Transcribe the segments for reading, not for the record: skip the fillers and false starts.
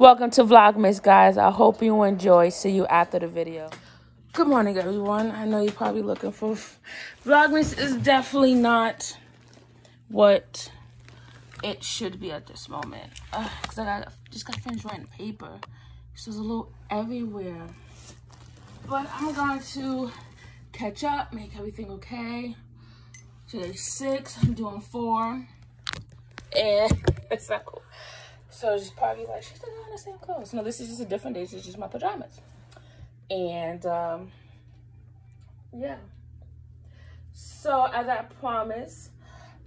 Welcome to Vlogmas, guys. I hope you enjoy. See you after the video. Good morning, everyone. I know you're probably looking for Vlogmas is definitely not what it should be at this moment. Because I just got finished writing paper. So it's a little everywhere. But I'm going to catch up, make everything okay. Today's 6, I'm doing 4. And it's not cool. So it's probably like, she's still wearing the same clothes. No, this is just a different day. This is just my pajamas. And, yeah. So, as I promised,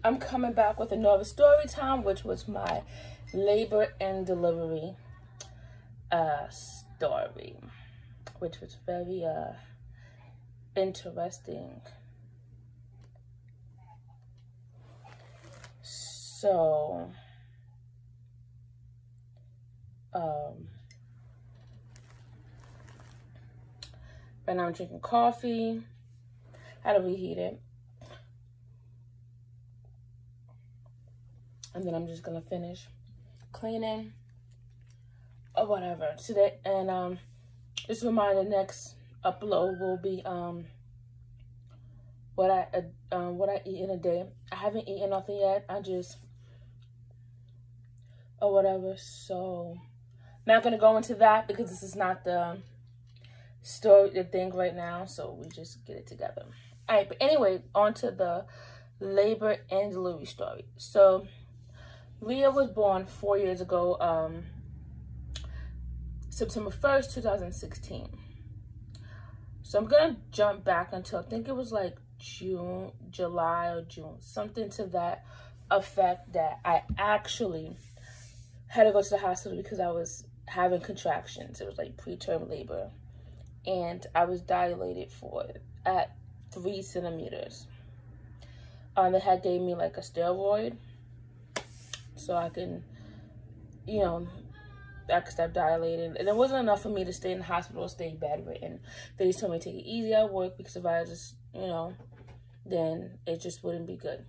I'm coming back with another story time, which was my labor and delivery story, which was very interesting. So, and I'm drinking coffee. I had to reheat it. And then I'm just gonna finish cleaning or whatever today. And just a reminder, next upload will be what I eat in a day. I haven't eaten nothing yet. I just or whatever. So not gonna go into that because this is not the thing right now. So we just get it together. All right, but anyway, on to the labor and delivery story. So Leah was born 4 years ago, September 1st, 2016. So I'm gonna jump back until I think it was like July or June, something to that effect, that I actually had to go to the hospital because I was having contractions. It was like preterm labor, and I was dilated at 3 centimeters. They had gave me like a steroid so I can, I could stop dilating. And it wasn't enough for me to stay in the hospital or stay bedridden. They just told me to take it easy at work because if I just, then it just wouldn't be good.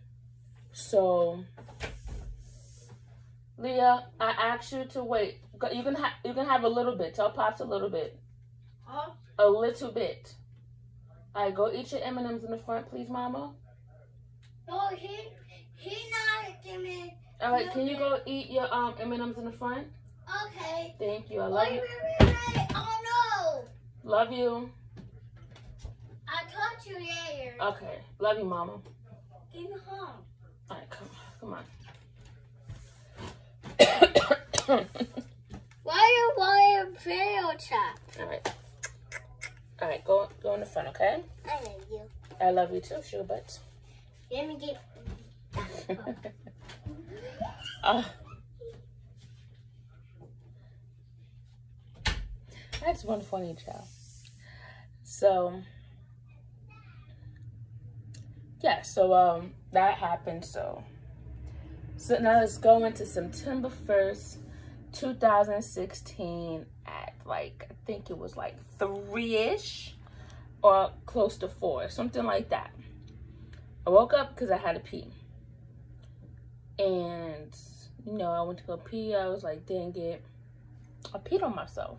So, Leah, I asked you to wait. You can have a little bit. Tell Pops a little bit. Huh? A little bit. All right, go eat your M&Ms in the front, please, Mama. No, he not giving me. All right, can you go eat your M&Ms in the front? Okay. Thank you. I love you. Wait. Oh no. Love you. I taught you later. Okay. Love you, Mama. Give me home. All right, come on. Why you video chat? All right, go in the front, okay? I love you. I love you too, sugar butts. Let me get. That's one funny child. So yeah, so that happened. So now let's go into September 1st, 2016 at like, I think it was like 3-ish or close to 4, something like that. I woke up because I had to pee. And, I went to go pee. I was like, dang it. I peed on myself.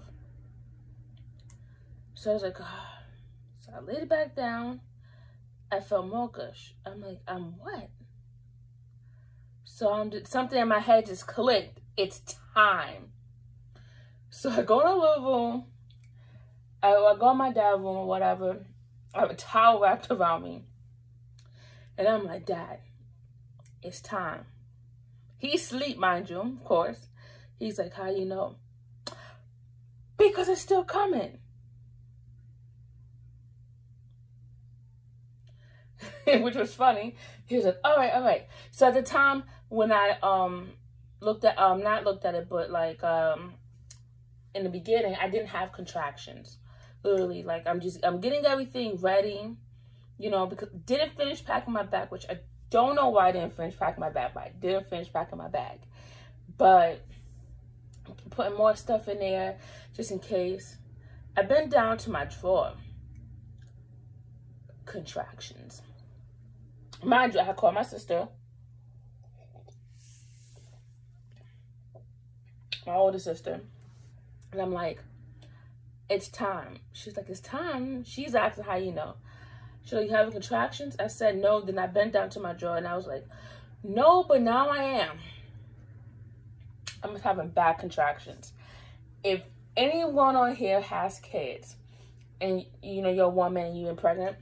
So I was like, oh. So I laid it back down. I felt more gush. I'm like, I'm what? So something in my head just clicked. It's time. So I go in the living room. I go in my dad's room or whatever. I have a towel wrapped around me. And I'm like, Dad, it's time. He's asleep, mind you, of course. He's like, how you know? Because it's still coming. Which was funny. He was like, all right. So at the time when I not looked at it, but like in the beginning, I didn't have contractions. Literally, like I'm getting everything ready, because didn't finish packing my bag, which I don't know why I didn't finish packing my bag, but I didn't finish packing my bag. But putting more stuff in there just in case. I've been down to my drawer. Contractions. Mind you, I had called my sister. My older sister. And I'm like, it's time. She's like, it's time? She's asking, how you know? She's like, you having contractions? I said, no. Then I bent down to my drawer and I was like, no, but now I am. I'm having bad contractions. If anyone on here has kids and, you know, you're a woman and you're pregnant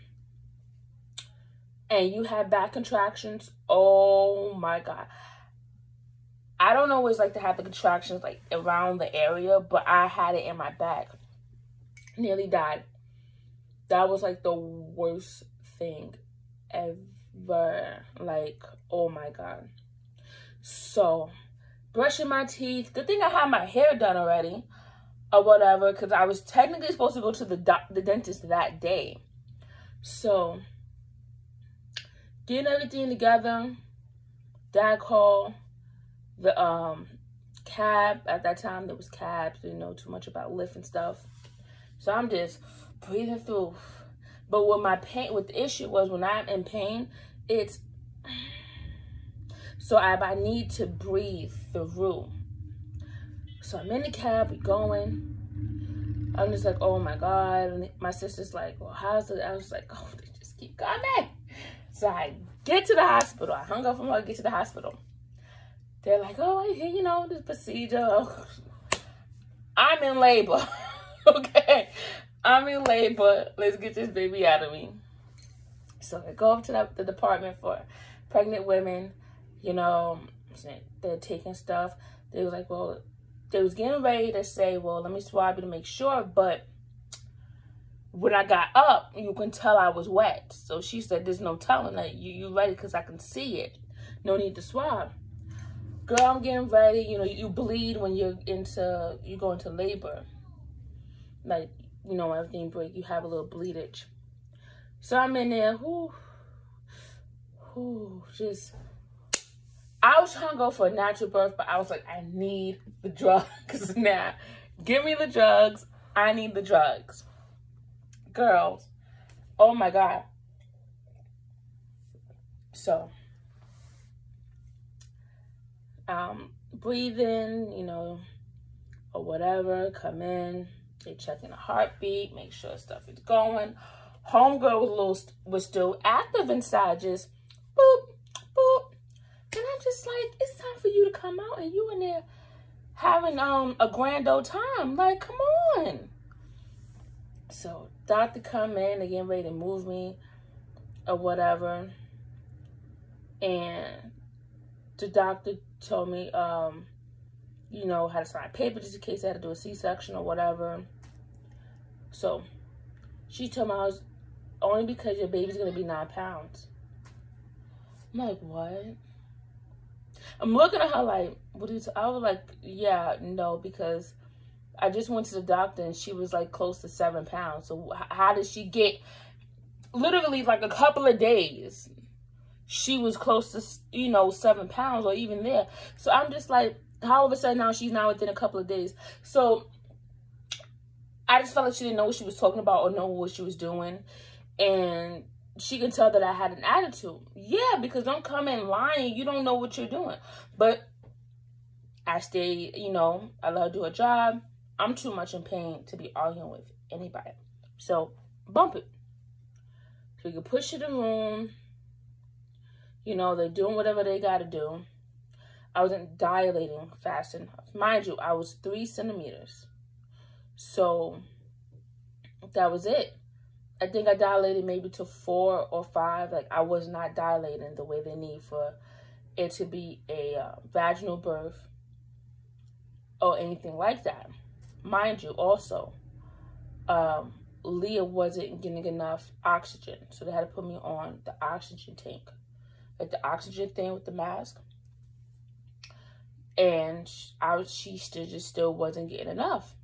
and you have bad contractions, oh my God. I don't always like to have the contractions like around the area, but I had it in my back. Nearly died. That was like the worst thing ever. Like, oh my God. So, brushing my teeth. Good thing I had my hair done already or whatever, because I was technically supposed to go to the dentist that day. So, getting everything together. Dad called the cab. At that time, there was cabs. Didn't know too much about Lyft and stuff. So I'm just breathing through. But with my pain, what the issue was, when I'm in pain, it's, so I need to breathe through. So I'm in the cab, we going. I'm just like, oh my God. And my sister's like, well, how's it? I was like, oh, they just keep coming. So I get to the hospital. I hung up from her, I get to the hospital. They're like, oh, you know, this procedure. I'm in labor. Okay, I'm in labor. Let's get this baby out of me. So I go up to the department for pregnant women. You know, they're taking stuff. They was like, well, they was getting ready to say, well, let me swab you to make sure. But when I got up, you can tell I was wet. So she said, there's no telling that you ready because I can see it. No need to swab. Girl, I'm getting ready. You know, you bleed when you go into labor. Like, you know, everything break, you have a little bleedage. So I'm in there, just, I was trying to go for a natural birth, but I was like, I need the drugs now. Give me the drugs. I need the drugs. Girls, oh my God. So, breathing, you know, or whatever, come in. They checking the heartbeat, make sure stuff is going. Homegirl was still active inside, just boop, boop. And I'm just like, it's time for you to come out, and you in there having a grand old time. Like, come on. So doctor come in, they getting ready to move me or whatever. And the doctor told me, you know, how to sign paper just in case I had to do a C-section or whatever. So she told me I was only because your baby's gonna be 9 pounds. I'm like, what? I'm looking at her like, what is? I was like, yeah, no, because I just went to the doctor and she was like close to 7 pounds. So how did she get? Literally like a couple of days, she was close to, you know, 7 pounds or even there. So I'm just like, how all of a sudden now she's now within a couple of days. So I just felt like she didn't know what she was talking about or know what she was doing. And she can tell that I had an attitude. Yeah, because don't come in lying. You don't know what you're doing. But I stay, you know, I let her do her job. I'm too much in pain to be arguing with anybody. So bump it. So you can push it in the room. You know, they're doing whatever they got to do. I wasn't dilating fast enough. Mind you, I was 3 centimeters. So that was it. I think I dilated maybe to 4 or 5. Like, I was not dilating the way they need for it to be a vaginal birth or anything like that. Mind you, also, Leah wasn't getting enough oxygen. So they had to put me on the oxygen tank. Like the oxygen thing with the mask. And she still wasn't getting enough.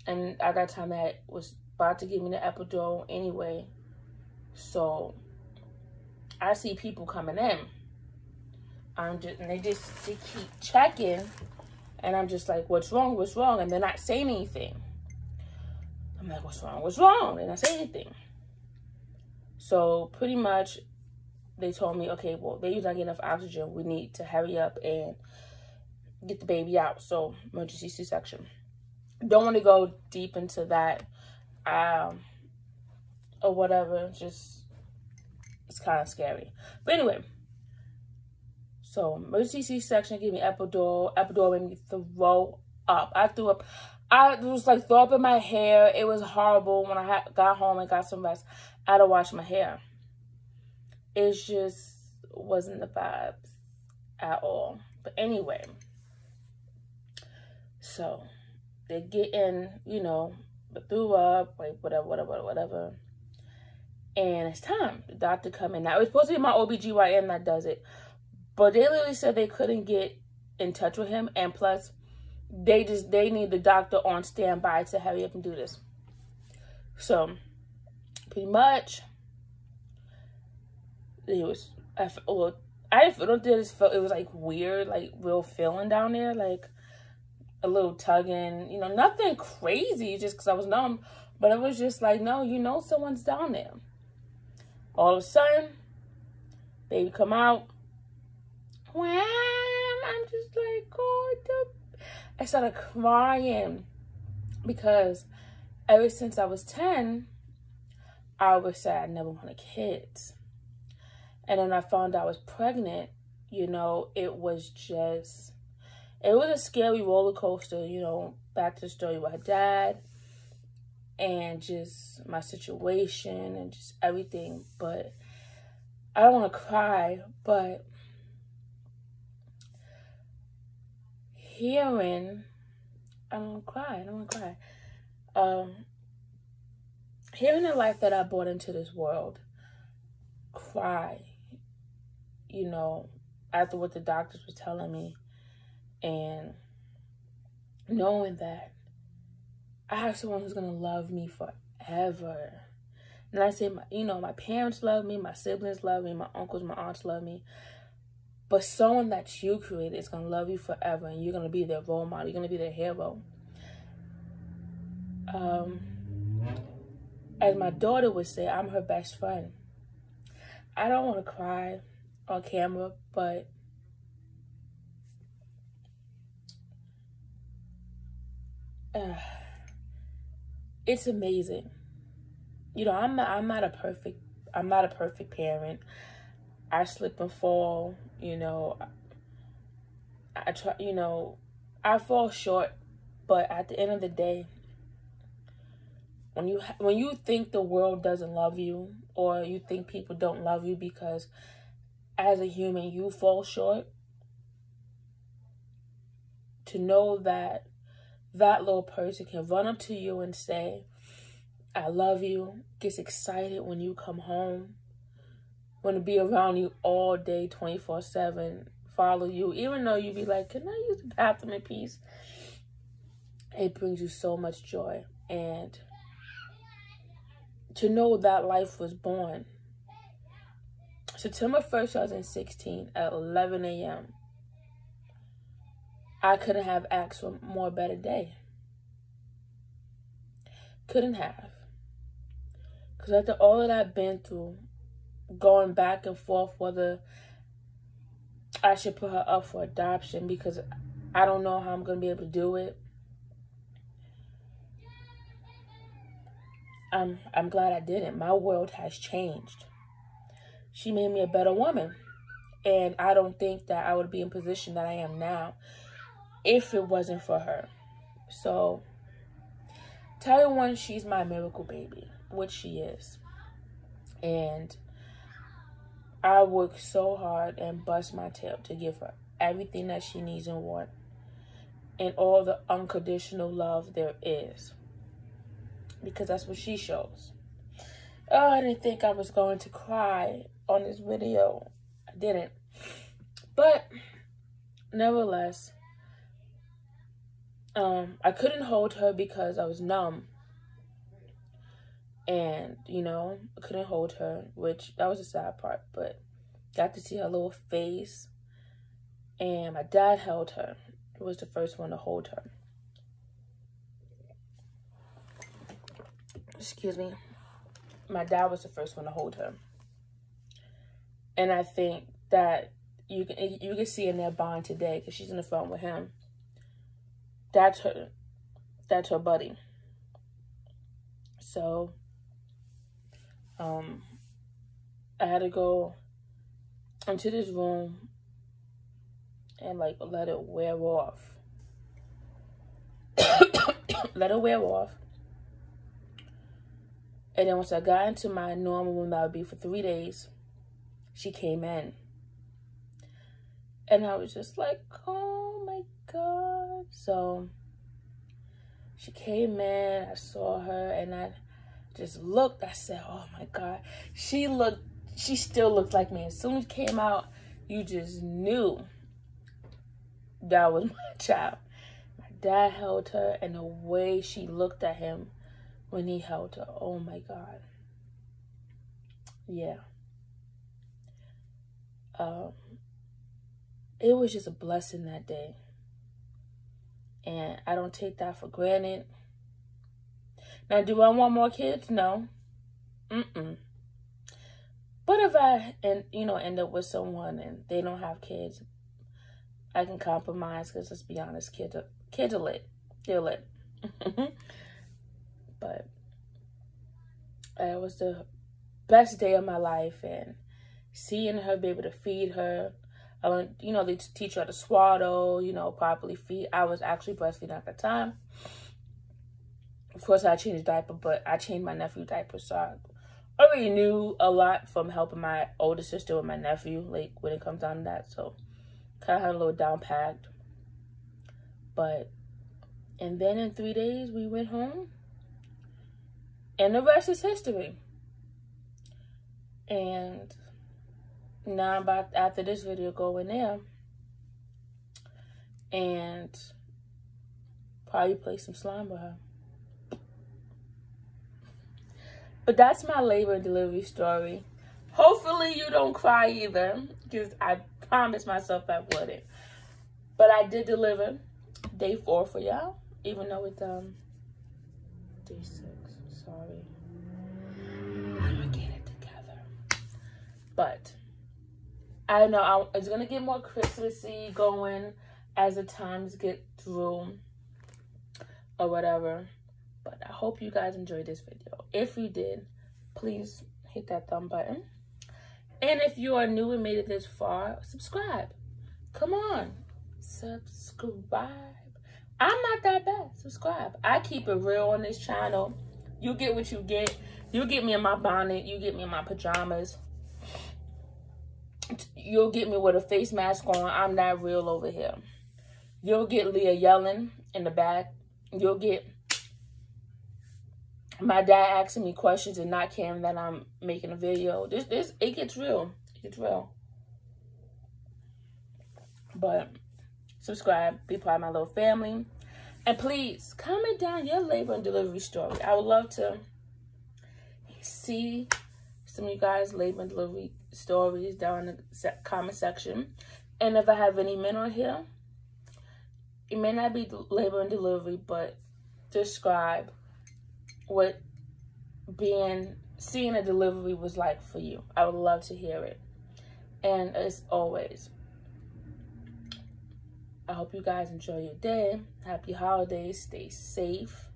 And at that time, that was about to give me the epidural anyway. So I see people coming in. And they keep checking. And I'm just like, what's wrong? What's wrong? And they're not saying anything. I'm like, what's wrong? What's wrong? They're not saying anything. So pretty much, they told me, okay, well, baby's not getting enough oxygen. We need to hurry up and get the baby out. So emergency C-section. don't want to go deep into that, or whatever. Just, it's kind of scary. But anyway, so emergency C-section gave me epidural. Epidural made me throw up. I threw up. I was like throw up in my hair. It was horrible. When I got home and got some rest, I had to wash my hair. It just wasn't the vibes at all. But anyway, so they get in, you know, threw up, like whatever. And it's time. The doctor come in. Now, it was supposed to be my OBGYN that does it. But they literally said they couldn't get in touch with him. And plus, they need the doctor on standby to hurry up and do this. So, pretty much, it was, it was like weird, like real feeling down there. Like a little tugging, you know, nothing crazy just because I was numb. But it was just like, no, you know someone's down there. All of a sudden, baby come out. Wham! I'm just like, God, I started crying because ever since I was 10, I always said I never wanted kids. And then I found out I was pregnant, you know, it was a scary roller coaster, you know, back to the story with her dad and just my situation and just everything. But I don't want to cry, but hearing, I don't want to cry. Hearing the life that I brought into this world, cry, you know, after what the doctors were telling me, and knowing that I have someone who's going to love me forever. And I say, you know, my parents love me, my siblings love me, my uncles, my aunts love me. But someone that you created is going to love you forever, and you're going to be their role model. You're going to be their hero. As my daughter would say, I'm her best friend. I don't want to cry on camera, but it's amazing. You know, I'm not a perfect parent. I slip and fall, you know. I try, you know, I fall short, but at the end of the day, when you think the world doesn't love you, or you think people don't love you because as a human you fall short, to know that that little person can run up to you and say, I love you, gets excited when you come home, want to be around you all day, 24/7, follow you, even though you be like, can I use the bathroom in peace? It brings you so much joy. And to know that life was born. September 1st, 2016, at 11 a.m., I couldn't have asked for a more better day. Couldn't have. Because after all that I've been through, going back and forth whether I should put her up for adoption because I don't know how I'm going to be able to do it. I'm glad I didn't. My world has changed. She made me a better woman. And I don't think that I would be in position that I am now if it wasn't for her. So, tell everyone she's my miracle baby, which she is. And I work so hard and bust my tail to give her everything that she needs and wants. And all the unconditional love there is. Because that's what she shows. Oh, I didn't think I was going to cry on this video. I didn't. But, nevertheless, I couldn't hold her because I was numb. And, you know, I couldn't hold her, which, that was the sad part. But, got to see her little face. And my dad held her. He was the first one to hold her. Excuse me. My dad was the first one to hold her. And I think that you can see in their bond today because she's in the front with him. That's her. That's her buddy. So, I had to go into this room and like let it wear off. Let it wear off. And then once I got into my normal room that would be for 3 days, she came in. And I was just like, oh my God. So she came in, I saw her, and I just looked. I said, oh my God. She still looked like me. As soon as she came out, you just knew that was my child. My dad held her, and the way she looked at him when he held her, oh my God. Yeah. It was just a blessing that day. And I don't take that for granted. Now, do I want more kids? No. But if I end up with someone and they don't have kids, I can compromise, because let's be honest, kids are lit. They're lit. But it was the best day of my life, and seeing her be able to feed her. They teach her how to swaddle, properly feed. I was actually breastfeeding at the time. Of course, I changed diaper, but I changed my nephew's diaper, so I already knew a lot from helping my older sister with my nephew, like, when it comes down to that. So, kind of had a little down packed. And then in 3 days, we went home. And the rest is history. And now I'm about, after this video, go in there and probably play some slime with her. But that's my labor and delivery story. Hopefully you don't cry either, because I promised myself I wouldn't. But I did deliver day 4 for y'all, even though it's day 6. Sorry. I'm gonna get it together. But I know it's gonna get more Christmassy going as the times get through or whatever. But I hope you guys enjoyed this video. If you did, please hit that thumb button. And if you are new and made it this far, subscribe. Come on, subscribe. I'm not that bad. Subscribe. I keep it real on this channel. You get what you get. You get me in my bonnet. You get me in my pajamas. You'll get me with a face mask on. I'm not real over here. You'll get Leah yelling in the back. You'll get my dad asking me questions and not caring that I'm making a video. It gets real. It gets real. But subscribe. Be part of my little family. And please, comment down your labor and delivery story. I would love to see some of you guys' labor and delivery stories down in the comment section. And if I have any men on here, it may not be labor and delivery, but describe what seeing a delivery was like for you. I would love to hear it. And as always, I hope you guys enjoy your day. Happy holidays. Stay safe.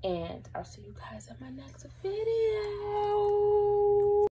And I'll see you guys in my next video.